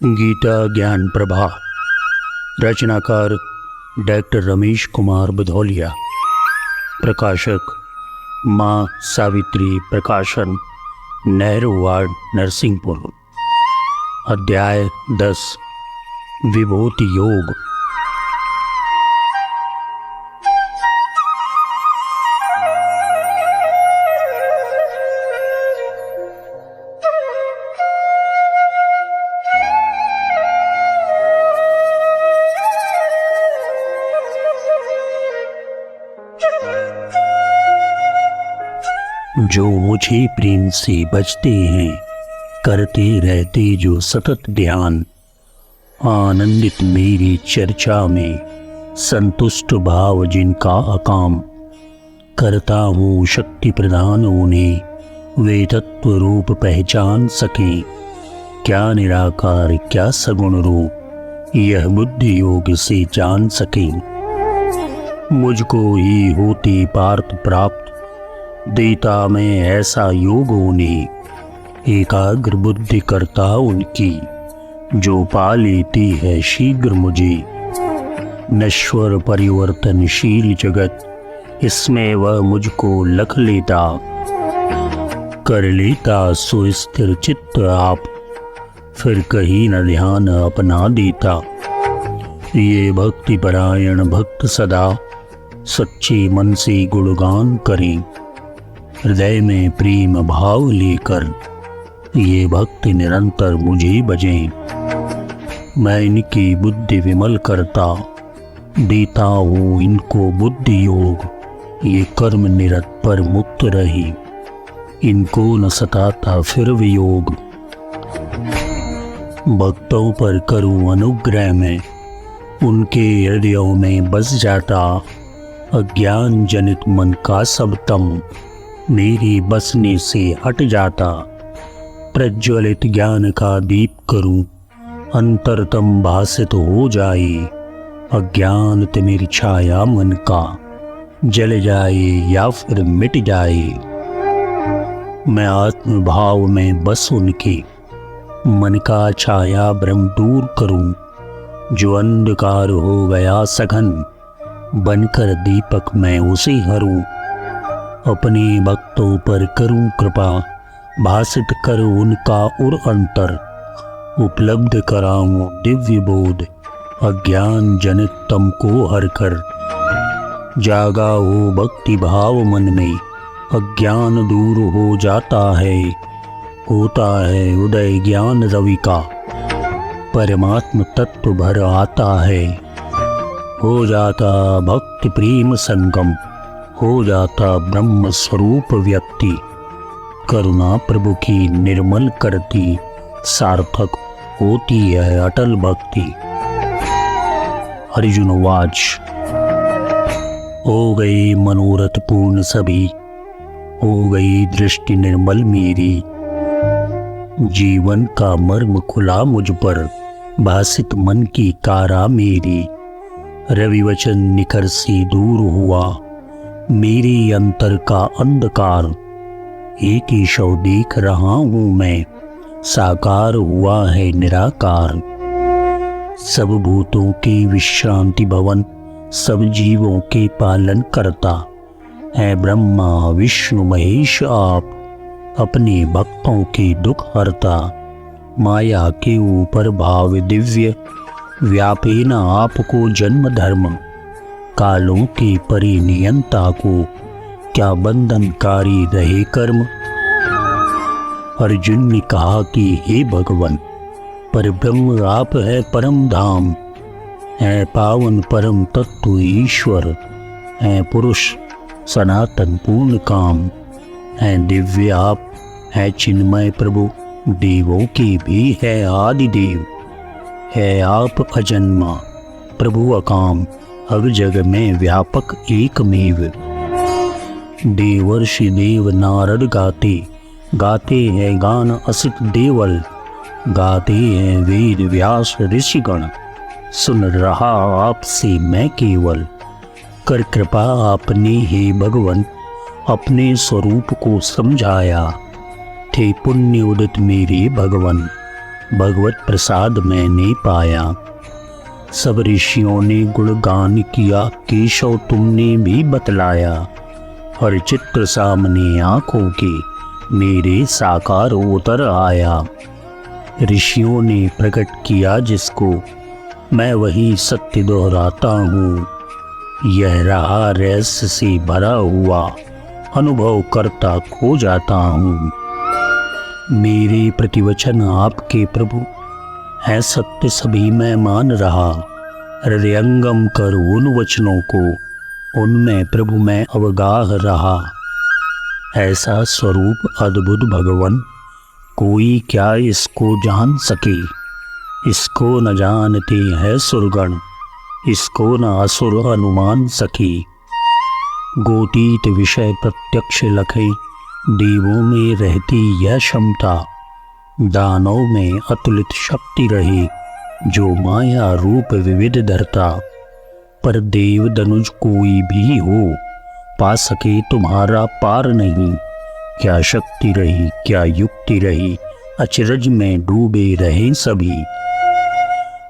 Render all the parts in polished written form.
गीता ज्ञान प्रभा। रचनाकार डॉक्टर रमेश कुमार बधौलिया। प्रकाशक माँ सावित्री प्रकाशन, नेहरू वार्ड, नरसिंहपुर। अध्याय 10 विभूति योग। जो मुझे प्रेम से बचते हैं, करते रहते जो सतत ध्यान, आनंदित मेरी चर्चा में, संतुष्ट भाव जिनका अकाम, करता हूँ शक्ति प्रदान उन्हें, वे तत्व रूप पहचान सकें। क्या निराकार क्या सगुण रूप, यह बुद्धि योग से जान सकें। मुझको ही होती पार्थ प्राप्त, देता मैं ऐसा योग उन्हें, एकाग्र बुद्धि करता उनकी, जो पा लेती है शीघ्र मुझे। नश्वर परिवर्तनशील जगत, इसमें वह मुझको लख लेता, कर लेता सुस्थिर चित्त आप, फिर कहीं न ध्यान अपना देता। ये भक्ति परायण भक्त सदा, सच्चे मन से गुणगान करें। हृदय में प्रेम भाव लेकर, ये भक्ति निरंतर मुझे बजें। मैं इनकी बुद्धि विमल करता, देता हूँ इनको बुद्धि योग, ये कर्म निरत पर मुक्त रहे, इनको न सताता फिर वियोग। भक्तों पर करूँ अनुग्रह में, उनके हृदयों में बस जाता, अज्ञान जनित मन का सब तम, मेरी बसने से हट जाता। प्रज्वलित ज्ञान का दीप करूं, अंतरतम भासित हो जाए, अज्ञान तिमिर छाया मन का, जल जाए या फिर मिट जाए। मैं आत्म भाव में बस उनके, मन का छाया भ्रम दूर करूं। जो अंधकार हो गया सघन, बनकर दीपक मैं उसे हरूं। अपने भक्तों पर करूं कृपा, भासित कर उनका उर अंतर, उपलब्ध कराऊं दिव्य बोध, अज्ञान जनित तम को हर कर। जागा हो भक्ति भाव मन में, अज्ञान दूर हो जाता है, होता है उदय ज्ञान रवि का, परमात्म तत्व भर आता है। हो जाता भक्ति प्रेम संगम, हो जाता ब्रह्म स्वरूप व्यक्ति, करुणा प्रभु की निर्मल करती, सार्थक होती है अटल भक्ति। अर्जुन वाच। हो गई मनोरथ पूर्ण सभी, हो गई दृष्टि निर्मल मेरी, जीवन का मर्म खुला मुझ पर, भासित मन की कारा मेरी। रवि वचन निखर से दूर हुआ, मेरे अंतर का अंधकार, एक ही शव देख रहा हूं मैं, साकार हुआ है निराकार। सब भूतों के विश्रांति भवन, सब जीवों के पालन करता, है ब्रह्मा विष्णु महेश आप, अपने भक्तों के दुख हरता। माया के ऊपर भाव दिव्य, व्यापे न आपको जन्म धर्म, कालों के परिनियंता को, क्या बंधनकारी रहे कर्म। अर्जुन ने कहा कि हे भगवान, पर ब्रह्म आप है परम धाम, है पावन परम तत्व ईश्वर, है पुरुष सनातन पूर्ण काम, है दिव्य आप, है चिन्मय प्रभु, देवों के भी है आदि देव, है आप अजन्मा प्रभु अकाम, हर जग में व्यापक एकमेव। देवर्षि देव नारद गाते, गाते हैं गान असित देवल, गाते हैं वेद व्यास ऋषिगण, सुन रहा आपसे मैं केवल। कर कृपा आपने हे भगवन, अपने स्वरूप को समझाया, थे पुण्य उदित मेरे भगवन, भगवत प्रसाद मैंने पाया। सब ऋषियों ने गुणगान किया, केशव तुमने भी बतलाया। हर चित्र सामने आंखों के मेरे साकार उतर आया। ऋषियों ने प्रकट किया जिसको, मैं वही सत्य दोहराता हूँ। यह रहा रहस्य से भरा हुआ, अनुभव करता खो जाता हूँ। मेरे प्रतिवचन आपके प्रभु है सत्य, सभी मैं मान रहा। हृदयंगम कर उन वचनों को, उनमें प्रभु मैं अवगाह रहा। ऐसा स्वरूप अद्भुत भगवन, कोई क्या इसको जान सके। इसको न जानते हैं सुरगण, इसको न असुर अनुमान सके। गोतीत विषय प्रत्यक्ष लखे, देवों में रहती यह क्षमता। दानव में अतुलित शक्ति रहे, जो माया रूप विविध धरता। पर देव दनुज कोई भी हो, पा सके तुम्हारा पार नहीं। क्या शक्ति रही, क्या युक्ति रही, अचरज में डूबे रहे सभी।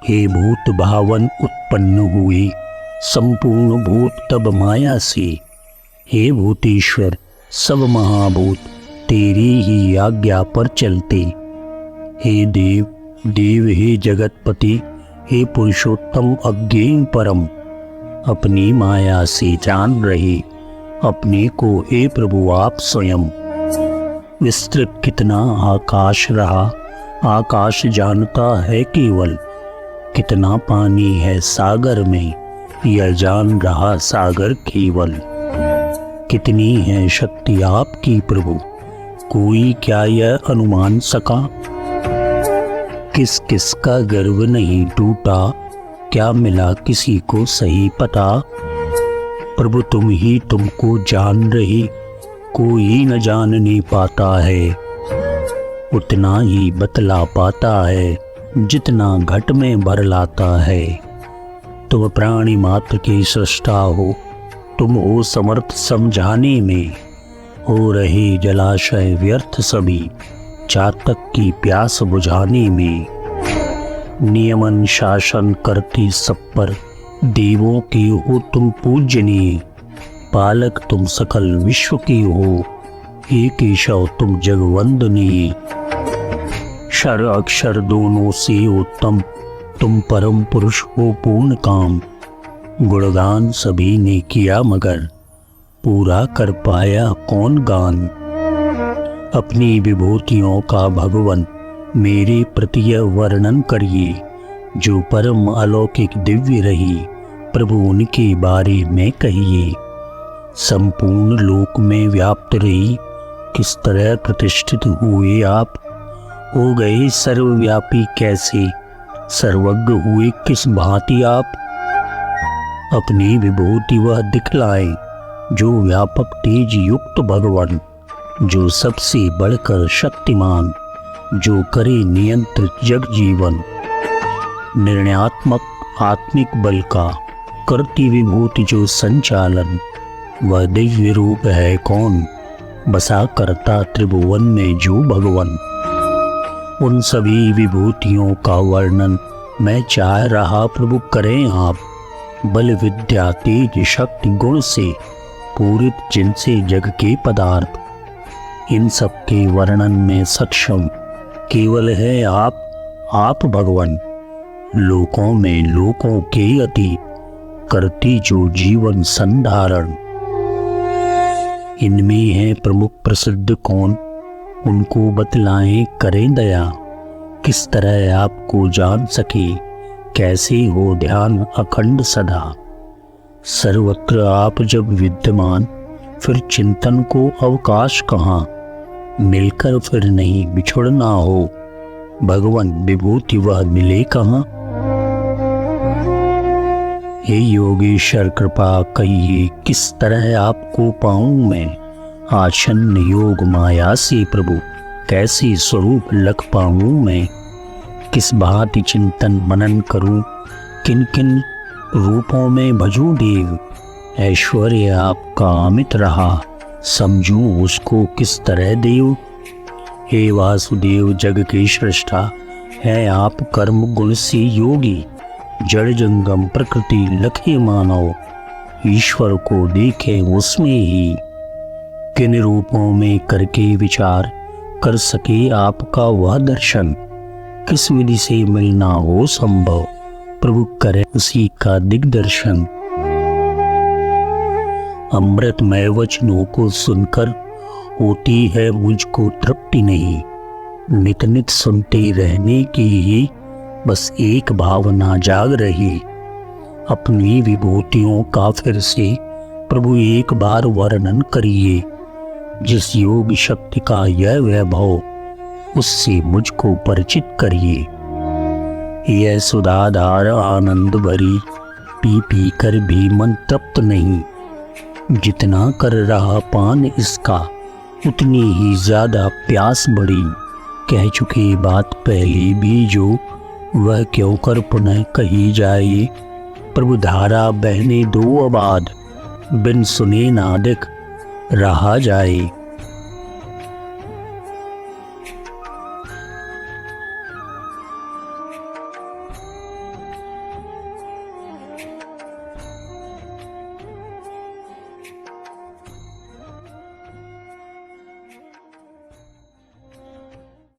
हे भूत भावन उत्पन्न हुए, संपूर्ण भूत तब माया से। हे भूतेश्वर सब महाभूत, तेरी ही आज्ञा पर चलते। हे देव देव, हे जगतपति, हे पुरुषोत्तम अज्ञेय परम। अपनी माया से जान रहे अपने को, हे प्रभु आप स्वयं। विस्तृत कितना आकाश रहा, आकाश जानता है केवल। कितना पानी है सागर में, यह जान रहा सागर केवल। कितनी है शक्ति आपकी प्रभु, कोई क्या यह अनुमान सका। किस किस का गर्व नहीं टूटा, क्या मिला किसी को सही पता। प्रभु तुम ही तुमको जान रहे, कोई न जानने पाता है। उतना ही बतला पाता है, जितना घट में भर लाता है। तुम प्राणी मात्र के सृष्टा हो, तुम हो समर्थ समझाने में। हो रहे जलाशय व्यर्थ सभी, चातक की प्यास बुझाने में। नियमन शासन करती सब पर, देवों की हो तुम पूजनीय। पालक तुम सकल विश्व की हो, हे केशव तुम जगवंदनीय। क्षर अक्षर दोनों से उत्तम, तुम परम पुरुष हो पूर्ण काम। गुणगान सभी ने किया मगर, पूरा कर पाया कौन गान। अपनी विभूतियों का भगवन, मेरे प्रति यह वर्णन करिए। जो परम अलौकिक दिव्य रही, प्रभु उनके बारे में कहिए। संपूर्ण लोक में व्याप्त रही, किस तरह प्रतिष्ठित हुए आप। हो गए सर्वव्यापी कैसे, सर्वज्ञ हुए किस भांति आप। अपनी विभूति वह दिखलाए, जो व्यापक तेज युक्त भगवान। जो सबसे बढ़कर शक्तिमान, जो करे नियंत्रित जग जीवन। निर्णयात्मक आत्मिक बल का करती विभूति जो संचालन। वह दिव्य रूप है कौन, बसा करता त्रिभुवन में जो भगवन। उन सभी विभूतियों का वर्णन मैं चाह रहा प्रभु करें आप। बल विद्या तेज शक्ति गुण से पूरित जिनसे जग के पदार्थ। इन सब के वर्णन में सक्षम केवल है आप भगवान। लोकों में लोकों के अतीत करती जो जीवन संधारण। इनमें है प्रमुख प्रसिद्ध कौन, उनको बतलाएं करें दया। किस तरह आपको जान सके, कैसे हो ध्यान अखंड सदा। सर्वत्र आप जब विद्यमान, फिर चिंतन को अवकाश कहाँ। मिलकर फिर नहीं बिछुड़ना हो, भगवान विभूति वह मिले कहाँ। हे योगेश्वर कृपा कहिए, किस तरह आपको पाऊं मैं। आच्छन्न योग माया से प्रभु, कैसे स्वरूप लग पाऊं मैं। किस भांति चिंतन मनन करूं, किन किन रूपों में भजूं देव। ऐश्वर्य आपका अमित रहा, समझूं उसको किस तरह देव। हे वासुदेव जग के सृष्टा, हैं आप कर्म गुण से योगी, जड़ जंगम प्रकृति लखे मानव, ईश्वर को देखे उसमें ही। किन रूपों में करके विचार कर सके आपका वह दर्शन, किस विधि से मिलना हो संभव, प्रभु करे उसी का दिग्दर्शन। अमृतमय वचनों को सुनकर होती है मुझको तृप्ति नहीं, नित नित सुनते रहने की ही बस एक भावना जाग रही। अपनी विभूतियों का फिर से प्रभु एक बार वर्णन करिए, जिस योग शक्ति का यह वैभव उससे मुझको परिचित करिए। यह सुधाधार आनंद भरी पी पी कर भी मन तृप्त नहीं, जितना कर रहा पान इसका उतनी ही ज्यादा प्यास बढ़ी। कह चुकी बात पहले भी जो वह क्यों कर पुनः कही जाए, प्रभु धारा बहने दो अबाध, बिन सुने नादिक रहा जाए।